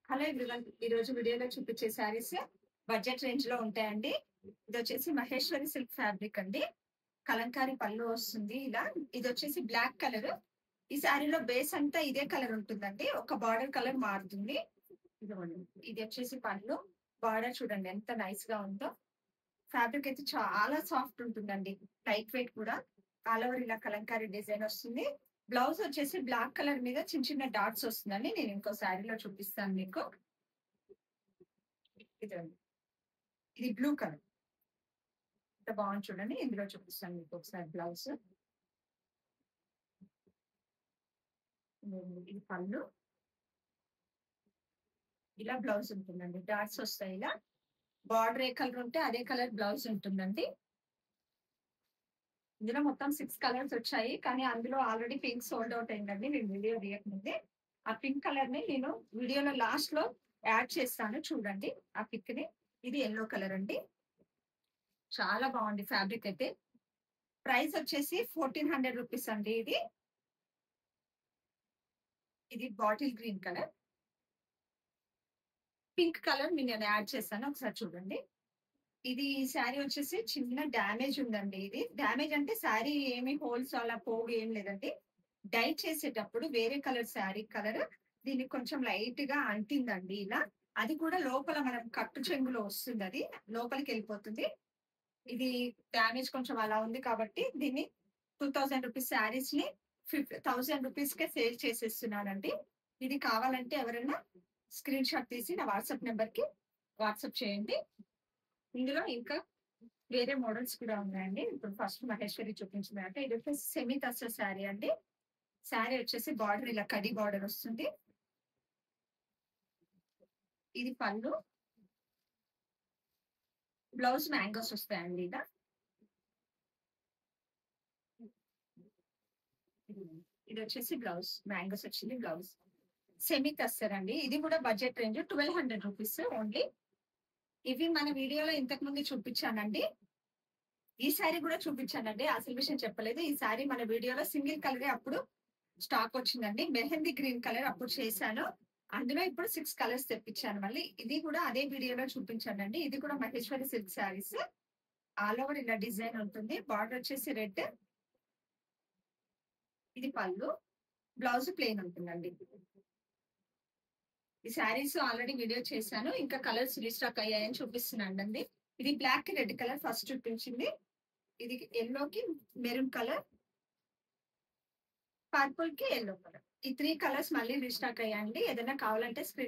Hello everyone. ఈ రోజు వీడియోలో చూపించే శారీస్ బడ్జెట్ రేంజ్ లో ఉంటాయండి. ఇది వచ్చేసి మహేశ్వరి సిల్క్ ఫ్యాబ్రిక్ అండి. కలంకారీ పళ్ళు వస్తుంది ఇలా. ఇది వచ్చేసి బ్లాక్ కలర్. ఈ శారీలో బేస్ అంతా ఇదే కలర్ ఉంటుందండి, ఒక బార్డర్ కలర్ మారుతుంది. ఇది వచ్చేసి పళ్ళు. బార్డర్ చూడండి ఎంత నైస్ గా ఉందో. ఫ్యాబ్రిక్ అయితే చాలా సాఫ్ట్ ఉంటుందండి, లైట్ వెయిట్ కూడా. ఆల్ ఓవర్ ఇలా కలంకారీ డిజైన్ వస్తుంది. బ్లౌజ్ వచ్చేసి బ్లాక్ కలర్ మీద చిన్న చిన్న డాట్స్ వస్తుందండి. నేను ఇంకో శారీలో చూపిస్తాను మీకు. ఇదండి, ఇది బ్లూ కలర్. ఇంత బాగుంది చూడండి. ఇందులో చూపిస్తాను మీకు ఒకసారి బ్లౌజ్. ఇది పళ్ళు. ఇలా బ్లౌజ్ ఉంటుందండి, డాట్స్ వస్తాయి ఇలా. బార్డర్ ఏ కలర్ ఉంటే అదే కలర్ బ్లౌజ్ ఉంటుందండి. ఇందులో మొత్తం 6 కలర్స్ వచ్చాయి, కానీ అందులో ఆల్రెడీ పింక్ సోల్డ్ అవుట్ అయిందండి నేను వీడియో తీయకముందే. ఆ పింక్ కలర్ ని నేను వీడియోలో లాస్ట్ లో యాడ్ చేస్తాను, చూడండి ఆ పిక్ ని. ఇది ఎల్లో కలర్ అండి. చాలా బాగుంది ఫ్యాబ్రిక్ అయితే. ప్రైస్ వచ్చేసి 1400 రూపీస్ అండి. ఇది bottle green colour. Pink colour నేను యాడ్ చేస్తాను, ఒకసారి చూడండి. ఇది శారీ వచ్చేసి చిన్న డ్యామేజ్ ఉందండి. ఇది డ్యామేజ్ అంటే శారీ ఏమి హోల్స్ అలా పోగు ఏం లేదండి. డై చేసేటప్పుడు వేరే కలర్ శారీ కలర్ దీనికి కొంచెం లైట్ గా అంటిందండి ఇలా. అది కూడా లోపల మనం కట్టు చెంగులో వస్తుంది, అది లోపలికి వెళ్ళిపోతుంది. ఇది డ్యామేజ్ కొంచెం అలా ఉంది కాబట్టి దీన్ని 2000 రూపీస్ శారీస్ ని 1000 రూపీస్ కే సేల్ చేసేస్తున్నానండి. ఇది కావాలంటే ఎవరైనా స్క్రీన్ షాట్ తీసి నా వాట్సాప్ నెంబర్ కి వాట్సాప్ చేయండి. ఇందులో ఇంకా వేరే మోడల్స్ కూడా ఉన్నాయండి. ఇప్పుడు ఫస్ట్ మహేశ్వరి చూపించింది అంటే ఇది వచ్చేసి సెమీ టస్సర్ శారీ అండి. శారీ వచ్చేసి బార్డర్ ఇలా కడి బార్డర్ వస్తుంది. ఇది పళ్ళు. బ్లౌజ్ మ్యాంగోస్ వస్తాయండి ఇలా. ఇది వచ్చేసి బ్లౌజ్ మ్యాంగోస్ వచ్చింది బ్లౌజ్. సెమీ టస్సర్ అండి. ఇది కూడా బడ్జెట్ రేంజ్ 1200 రూపీస్ ఓన్లీ. ఇవి మన వీడియోలో ఇంతకు ముందు చూపించానండి. ఈ శారీ కూడా చూపించానండి, అసలు విషయం చెప్పలేదు. ఈ శారీ మన వీడియోలో సింగిల్ కలరే అప్పుడు స్టాక్ వచ్చిందండి. మెహందీ గ్రీన్ కలర్ అప్పుడు చేశాను, అందులో ఇప్పుడు 6 కలర్స్ తెప్పించాను మళ్ళీ. ఇది కూడా అదే వీడియోలో చూపించానండి. ఇది కూడా Maheshwari silk saris. All over ఇలా డిజైన్ ఉంటుంది. బార్డర్ వచ్చేసి రెడ్. ఇది పళ్ళు. బ్లౌజ్ ప్లెయిన్ ఉంటుందండి. ఈ శారీస్ ఆల్రెడీ వీడియో చేశాను, ఇంకా కలర్స్ రీస్టాక్ అయ్యాయని చూపిస్తున్నాను అండి. ఇది బ్లాక్ కి రెడ్ కలర్ ఫస్ట్ చూపించింది. ఇది ఎల్లోకి మెరూన్ కలర్, పర్పుల్ కి ఎల్లో కలర్. ఈ 3 కలర్స్ మళ్ళీ రీస్టాక్ అయ్యాయండి. ఏదైనా కావాలంటే స్క్రీన్